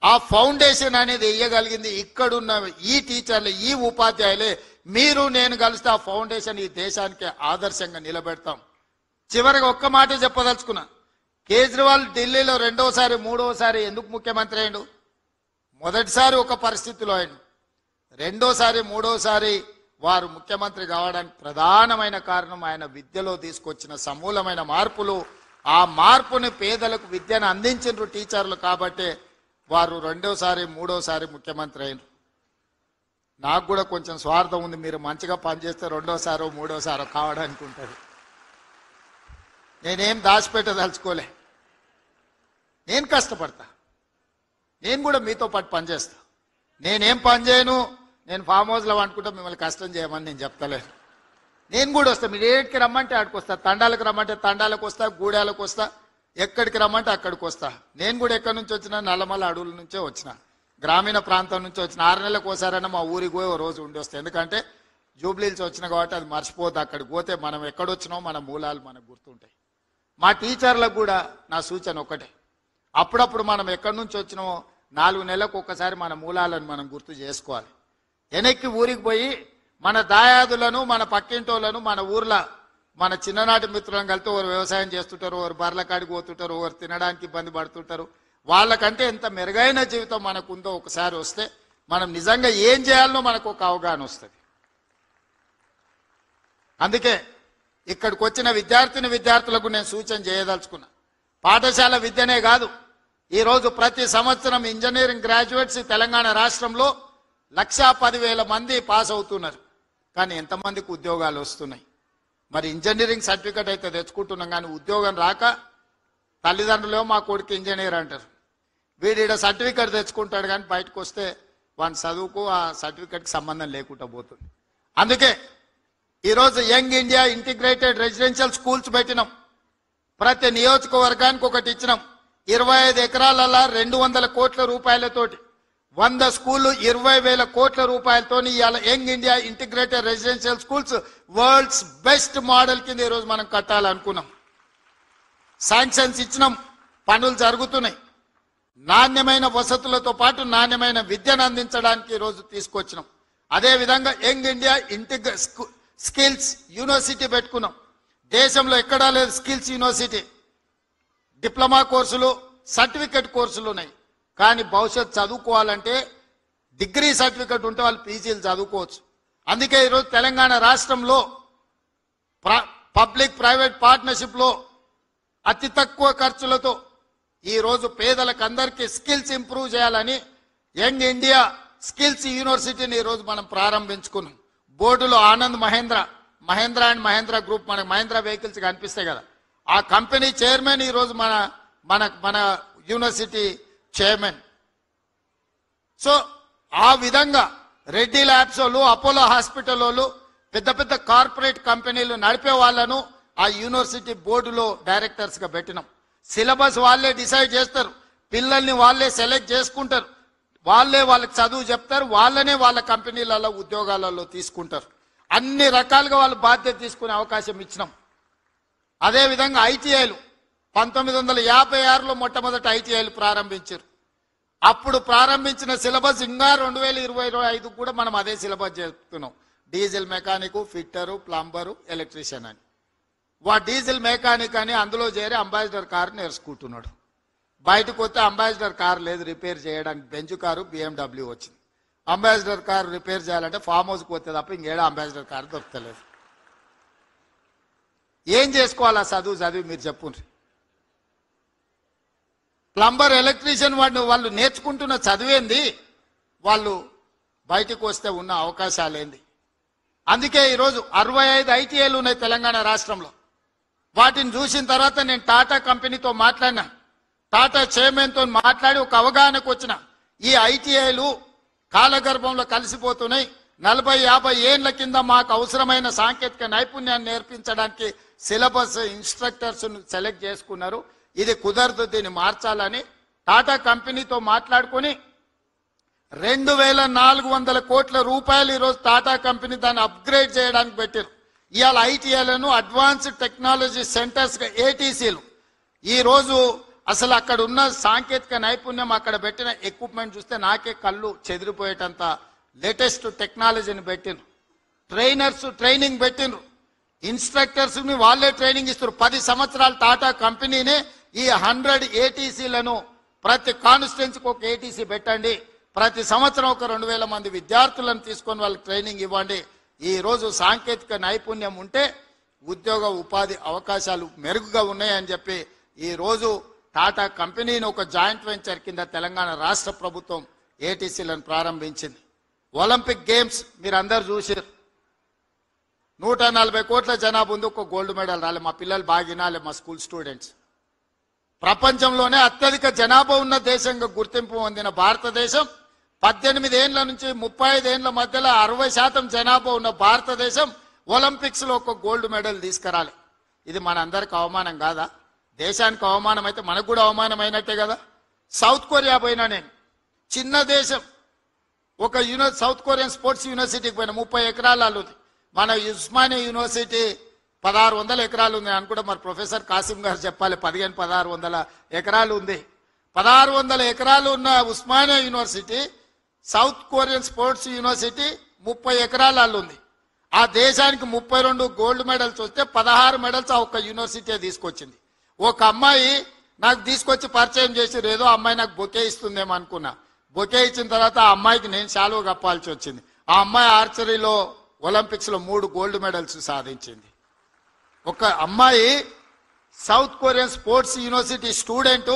ఆ ఫౌండేషన్ అనేది వేయగలిగింది ఇక్కడున్న ఈ టీచర్లు, ఈ ఉపాధ్యాయులే. మీరు నేను కలిస్తే ఆ ఫౌండేషన్ ఈ దేశానికి ఆదర్శంగా నిలబెడతాం. చివరిగా ఒక్క మాట చెప్పదలుచుకున్నా. కేజ్రీవాల్ ఢిల్లీలో రెండోసారి మూడోసారి ఎందుకు ముఖ్యమంత్రి అయ్యాడు? మొదటిసారి ఒక పరిస్థితిలో అయ్యాడు, రెండోసారి మూడోసారి వారు ముఖ్యమంత్రి కావడానికి ప్రధానమైన కారణం ఆయన విద్యలో తీసుకొచ్చిన సమూలమైన మార్పులు. ఆ మార్పుని పేదలకు విద్యను అందించిన టీచర్లు కాబట్టి వారు రెండోసారి మూడోసారి ముఖ్యమంత్రి అయినారు. నాకు కూడా కొంచెం స్వార్థం ఉంది, మీరు మంచిగా పనిచేస్తే రెండోసారో మూడోసారో కావడానికి ఉంటుంది. నేనేం దాచిపెట్టదలుచుకోలే, నేను కష్టపడతా, నేను కూడా మీతో పాటు పనిచేస్తా. నేనేం పని చేయను, నేను ఫామ్ హౌస్లో అనుకుంటా మిమ్మల్ని కష్టం చేయమని నేను చెప్తలేను. నేను కూడా వస్తా, మీరు ఏడికి రమ్మంటే ఆడికి వస్తా, తండాలకు రమ్మంటే తండాలకు వస్తా, గూడాలకు వస్తా, ఎక్కడికి రమ్మంటే అక్కడికి వస్తా. నేను కూడా ఎక్కడి నుంచి వచ్చినా నల్లమల అడవుల నుంచే వచ్చిన, గ్రామీణ ప్రాంతం నుంచి వచ్చిన. 6 నెలలకు ఒకసారైనా మా ఊరికి పోయి ఓ రోజు ఉండి వస్తాయి. ఎందుకంటే జూబ్లీల్స్ వచ్చిన కాబట్టి అది మర్చిపోద్దు. అక్కడికి పోతే మనం ఎక్కడొచ్చినామో మన మూలాలు మనకు గుర్తుంటాయి. మా టీచర్లకు కూడా నా సూచన ఒకటే, అప్పుడప్పుడు మనం ఎక్కడి నుంచి వచ్చినామో 4 నెలలకు ఒక్కసారి మన మూలాలను మనం గుర్తు చేసుకోవాలి. వెనక్కి ఊరికి పోయి మన దాయాదులను, మన పక్కింటోళ్ళను, మన ఊర్లో మన చిన్ననాటి మిత్రులను కలితే ఒకరు వ్యవసాయం చేస్తుంటారు, ఒకరు బర్రెల కాడికి పోతుంటారు, ఒకరు తినడానికి ఇబ్బంది పడుతుంటారు. వాళ్ళకంటే ఎంత మెరుగైన జీవితం మనకుందో ఒకసారి వస్తే మనం నిజంగా ఏం చేయాలనో మనకు ఒక అవగాహన వస్తుంది. అందుకే ఇక్కడికి వచ్చిన విద్యార్థులకు నేను సూచన చేయదలుచుకున్నా. పాఠశాల విద్యనే కాదు, ఈరోజు ప్రతి సంవత్సరం ఇంజనీరింగ్ గ్రాడ్యుయేట్స్ తెలంగాణ రాష్ట్రంలో 1,10,000 మంది పాస్ అవుతున్నారు. కానీ ఎంతమందికి ఉద్యోగాలు వస్తున్నాయి? మరి ఇంజనీరింగ్ సర్టిఫికేట్ అయితే తెచ్చుకుంటున్నాం, కానీ ఉద్యోగం రాక తల్లిదండ్రులు మా కొడుకు ఇంజనీర్ అంటారు. వీడి సర్టిఫికేట్ తెచ్చుకుంటాడు, కానీ బయటకు వస్తే వాని చదువుకు ఆ సర్టిఫికేట్కి సంబంధం లేకుండా పోతుంది. అందుకే ఈరోజు young India integrated residential schools పెట్టినాం. ప్రతి నియోజకవర్గానికి ఒకటి ఇచ్చినాం. 25 ఎకరాలలో 200 కోట్ల రూపాయలతోటి 100 స్కూళ్ళు 20,000 కోట్ల రూపాయలతో ఇవాళ young India integrated residential schools world's best model కింద ఈరోజు మనం కట్టాలనుకున్నాం. శాంక్షన్స్ ఇచ్చినాం, పనులు జరుగుతున్నాయి. నాణ్యమైన వసతులతో పాటు నాణ్యమైన విద్యను అందించడానికి ఈరోజు తీసుకొచ్చినాం. అదేవిధంగా యంగ్ ఇండియా స్కిల్స్ యూనివర్సిటీ పెట్టుకున్నాం. దేశంలో ఎక్కడా లేదు స్కిల్స్ యూనివర్సిటీ. డిప్లొమా కోర్సులు, సర్టిఫికెట్ కోర్సులు ఉన్నాయి. కానీ భవిష్యత్ చదువుకోవాలంటే డిగ్రీ సర్టిఫికెట్ ఉంటే వాళ్ళు పీజీలు చదువుకోవచ్చు. అందుకే ఈరోజు తెలంగాణ రాష్ట్రంలో పబ్లిక్ ప్రైవేట్ పార్ట్నర్షిప్లో అతి తక్కువ ఖర్చులతో ఈరోజు పేదలకు అందరికీ స్కిల్స్ ఇంప్రూవ్ చేయాలని యంగ్ ఇండియా స్కిల్స్ యూనివర్సిటీని ఈరోజు మనం ప్రారంభించుకున్నాం. బోర్డులో ఆనంద్ మహేంద్ర అండ్ మహేంద్ర గ్రూప్, మనకు మహేంద్ర వెహికల్స్ కనిపిస్తాయి కదా, ఆ కంపెనీ చైర్మన్ ఈరోజు మన యూనివర్సిటీ చైర్మన్. సో ఆ విధంగా రెడ్డి ల్యాబ్స్ వాళ్ళు, అపోలో హాస్పిటల్ వాళ్ళు, పెద్ద పెద్ద కార్పొరేట్ కంపెనీలు నడిపే వాళ్ళను ఆ యూనివర్సిటీ బోర్డులో డైరెక్టర్స్ గా పెట్టినాం. సిలబస్ వాళ్ళే డిసైడ్ చేస్తారు, పిల్లల్ని వాళ్ళే సెలెక్ట్ చేసుకుంటారు, వాళ్ళే వాళ్ళకి చదువు చెప్తారు, వాళ్ళనే వాళ్ళ కంపెనీలలో ఉద్యోగాలలో తీసుకుంటారు. అన్ని రకాలుగా వాళ్ళు బాధ్యత తీసుకునే అవకాశం ఇచ్చినాం. అదేవిధంగా ఐటీఐలు 1956లో మొట్టమొదటి ఐటీఐలు ప్రారంభించారు. అప్పుడు ప్రారంభించిన సిలబస్ ఇంకా 2025 కూడా మనం అదే సిలబస్ చెప్తున్నాం. Diesel mechanic, fitter, plumber, electrician అని. డీజిల్ మెకానిక్ అని అందులో చేరి అంబాసిడర్ కారు నేర్చుకుంటున్నాడు. బయటకు వస్తే అంబాసిడర్ కారు లేదు రిపేర్ చేయడానికి, బెంచ్ కారు BMW వచ్చింది. అంబాసిడర్ కారు రిపేర్ చేయాలంటే ఫామ్ హౌస్కి పోతే తప్ప ఇంకేడా అంబాసిడర్ కారు దొరకలేదు. ఏం చేసుకోవాలా చదివి మీరు చెప్పుండ్రి. ప్లంబర్, ఎలక్ట్రీషియన్ వాళ్ళు నేర్చుకుంటున్న చదివేంది, వాళ్ళు బయటకు వస్తే ఉన్న అవకాశాలేంది. అందుకే ఈరోజు 65 ఐటీఐలు ఉన్నాయి తెలంగాణ రాష్ట్రంలో. వాటిని చూసిన తర్వాత నేను టాటా కంపెనీతో మాట్లాడినా, టాటా చైర్మన్తో మాట్లాడి ఒక అవగాహనకు వచ్చిన. ఈ ఐటీఐలు కాలగర్భంలో కలిసిపోతున్నాయి. 40-50 ఏళ్ల కింద మాకు అవసరమైన సాంకేతిక నైపుణ్యాన్ని నేర్పించడానికి సిలబస్, ఇన్స్ట్రక్టర్స్ సెలెక్ట్ చేసుకున్నారు. ఇది కుదరదు, దీన్ని మార్చాలని టాటా కంపెనీతో మాట్లాడుకొని 2400 కోట్ల రూపాయలు ఈరోజు టాటా కంపెనీ దాన్ని అప్గ్రేడ్ చేయడానికి పెట్టారు. ఇవాళ ఐటీఐలను అడ్వాన్స్డ్ టెక్నాలజీ సెంటర్స్, ఏటీసీలు. ఈరోజు అసలు అక్కడ ఉన్న సాంకేతిక నైపుణ్యం, అక్కడ పెట్టిన ఎక్విప్మెంట్ చూస్తే నాకే కళ్ళు చెదిరిపోయేటంత లేటెస్ట్ టెక్నాలజీని పెట్టిండ్రు. ట్రైనర్స్ ట్రైనింగ్ పెట్టిండ్రు, ఇన్స్ట్రక్టర్స్ వాళ్ళే ట్రైనింగ్ ఇస్తారు. 10 సంవత్సరాలు టాటా కంపెనీనే ఈ 100 ఏటీసీలను ప్రతి కాన్స్టిట్యున్సీకి ఒక ఏటీసీ పెట్టండి, ప్రతి సంవత్సరం ఒక 2000 మంది విద్యార్థులను తీసుకొని వాళ్ళకి ట్రైనింగ్ ఇవ్వండి. ఈ రోజు సాంకేతిక నైపుణ్యం ఉంటే ఉద్యోగ ఉపాధి అవకాశాలు మెరుగుగా ఉన్నాయని చెప్పి ఈ రోజు టాటా కంపెనీని ఒక జాయింట్ వెంచర్ కింద తెలంగాణ రాష్ట్ర ప్రభుత్వం ఏటీసీలను ప్రారంభించింది. ఒలింపిక్ గేమ్స్ మీరు అందరు చూసారు. 140 కోట్ల జనాభా ఉంది, ఒక గోల్డ్ మెడల్ రాలే. మా పిల్లలు బాగా వినాలి, మా స్కూల్ స్టూడెంట్స్. ప్రపంచంలోనే అత్యధిక జనాభా ఉన్న దేశంగా గుర్తింపు పొందిన భారతదేశం 18 ఏళ్ల నుంచి 35 ఏళ్ల మధ్యలో 60% జనాభా ఉన్న భారతదేశం ఒలింపిక్స్ లో ఒక గోల్డ్ మెడల్ తీసుకురాలి. ఇది మన అందరికి అవమానం కాదా? దేశానికి అవమానం అయితే మనకు కూడా అవమానం అయినట్టే కదా. సౌత్ కొరియా పోయినా నేను, చిన్న దేశం, ఒక సౌత్ కొరియన్ స్పోర్ట్స్ యూనివర్సిటీకి పోయినా. 30 ఎకరాలు ఉంది. మన ఉస్మానియా యూనివర్సిటీ 1600 ఎకరాలు ఉంది అనుకుంటా. మరి ప్రొఫెసర్ కాసిం గారు చెప్పాలి, 1600 ఎకరాలు ఉంది. 1600 ఎకరాలు ఉన్న Osmania university, south Korean sports university 30 ఎకరాలు ఉంది. ఆ దేశానికి 32 గోల్డ్ మెడల్స్ వస్తే 16 మెడల్స్ ఆ ఒక్క యూనివర్సిటీ తీసుకొచ్చింది. ఒక అమ్మాయి నాకు తీసుకొచ్చి పరిచయం చేసి, ఏదో అమ్మాయి నాకు బొకే ఇస్తుందేమో అనుకున్నా. బొకే ఇచ్చిన తర్వాత ఆ అమ్మాయికి నేను శాలువ కప్పాల్సి వచ్చింది. ఆ అమ్మాయి ఆర్చరీలో ఒలింపిక్స్ లో 3 గోల్డ్ మెడల్స్ సాధించింది. ఒక అమ్మాయి south Korean sports university student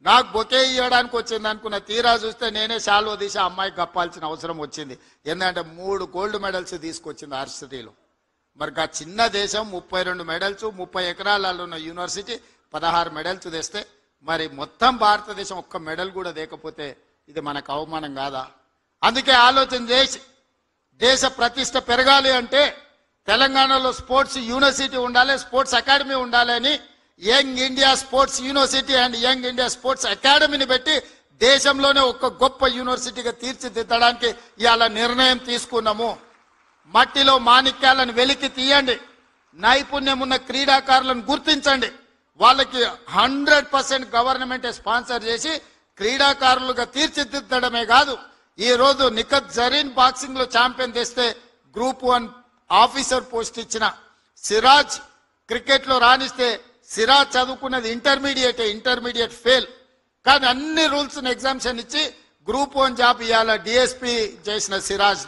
నాకు బొకే ఇవ్వడానికి వచ్చింది అనుకున్న. తీరా చూస్తే నేనే శాలువ తీసి ఆ అమ్మాయికి కప్పాల్సిన అవసరం వచ్చింది. ఎందుకంటే 3 గోల్డ్ మెడల్స్ తీసుకొచ్చింది ఆర్చరీలో. మరి ఆ చిన్న దేశం 32 మెడల్స్, 30 ఎకరాలలో ఉన్న యూనివర్సిటీ 16 మెడల్స్ తెస్తే, మరి మొత్తం భారతదేశం ఒక్క మెడల్ కూడా లేకపోతే ఇది మనకు అవమానం కాదా? అందుకే ఆలోచన చేసి దేశ ప్రతిష్ట పెరగాలి అంటే తెలంగాణలో స్పోర్ట్స్ యూనివర్సిటీ ఉండాలి, స్పోర్ట్స్ అకాడమీ ఉండాలి అని young India sports university and young India sports అకాడమీని పెట్టి దేశంలోనే ఒక గొప్ప యూనివర్సిటీగా తీర్చిదిద్దడానికి ఇవాళ నిర్ణయం తీసుకున్నాము. మట్టిలో మాణిక్యాలను వెలికి తీయండి, నైపుణ్యం ఉన్న క్రీడాకారులను గుర్తించండి, వాళ్ళకి 100% గవర్నమెంట్ స్పాన్సర్ చేసి క్రీడాకారులుగా తీర్చిదిద్దడమే కాదు, ఈ రోజు నిఖత్ జరీన్ బాక్సింగ్ లో ఛాంపియన్ తెస్తే గ్రూప్ 1 ఆఫీసర్ పోస్ట్ ఇచ్చిన, సిరాజ్ క్రికెట్ లో రాణిస్తే, సిరాజ్ చదువుకున్నది ఇంటర్మీడియట్ ఫెయిల్, కానీ అన్ని రూల్స్ ఎగ్జామ్షన్ ఇచ్చి గ్రూప్ 1 జాబ్ ఇవాళ డిఎస్పీ చేసిన సిరాజ్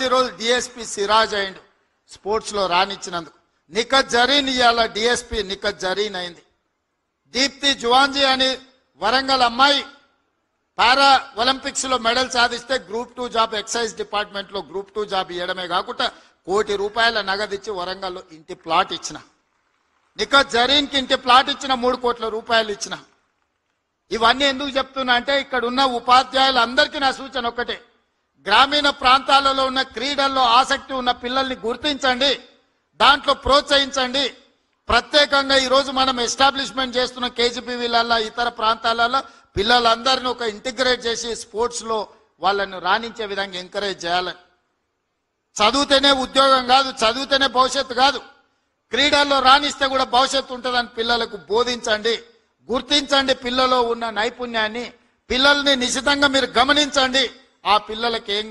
ఈరోజు డిఎస్పీ సిరాజ్ అయిండు స్పోర్ట్స్ లో రాణించినందుకు. నిఖత్ జరీన్ ఇవాళ డిఎస్పీ నిఖత్ జరీన్ అయింది. దీప్తి జువాంజీ అని వరంగల్ అమ్మాయి పారా ఒలింపిక్స్ లో మెడల్ సాధిస్తే గ్రూప్ 2 జాబ్ ఎక్సైజ్ డిపార్ట్మెంట్ లో గ్రూప్ 2 జాబ్ ఇవ్వడమే కాకుండా ₹1 కోటి నగదు ఇచ్చి వరంగల్లో ఇంటి ప్లాట్ ఇచ్చిన. నిఖత్ జరీన్ కి ఇంటి ప్లాట్ ఇచ్చిన, ₹3 కోట్ల ఇచ్చిన. ఇవన్నీ ఎందుకు చెప్తున్నా అంటే ఇక్కడ ఉన్న ఉపాధ్యాయులందరికీ నా సూచన ఒక్కటే, గ్రామీణ ప్రాంతాలలో ఉన్న క్రీడల్లో ఆసక్తి ఉన్న పిల్లల్ని గుర్తించండి, దాంట్లో ప్రోత్సహించండి. ప్రత్యేకంగా ఈరోజు మనం ఎస్టాబ్లిష్మెంట్ చేస్తున్న కేజీబీవీలలో ఇతర ప్రాంతాలలో పిల్లలందరినీ ఒక ఇంటిగ్రేట్ చేసి స్పోర్ట్స్ లో వాళ్ళని రాణించే విధంగా ఎంకరేజ్ చేయాలని. చదివితేనే ఉద్యోగం కాదు, చదివితేనే భవిష్యత్తు కాదు, క్రీడల్లో రాణిస్తే కూడా భవిష్యత్తు ఉంటుందని పిల్లలకు బోధించండి, గుర్తించండి పిల్లలో ఉన్న నైపుణ్యాన్ని. పిల్లల్ని నిశితంగా మీరు గమనించండి, ఆ పిల్లలకి ఏం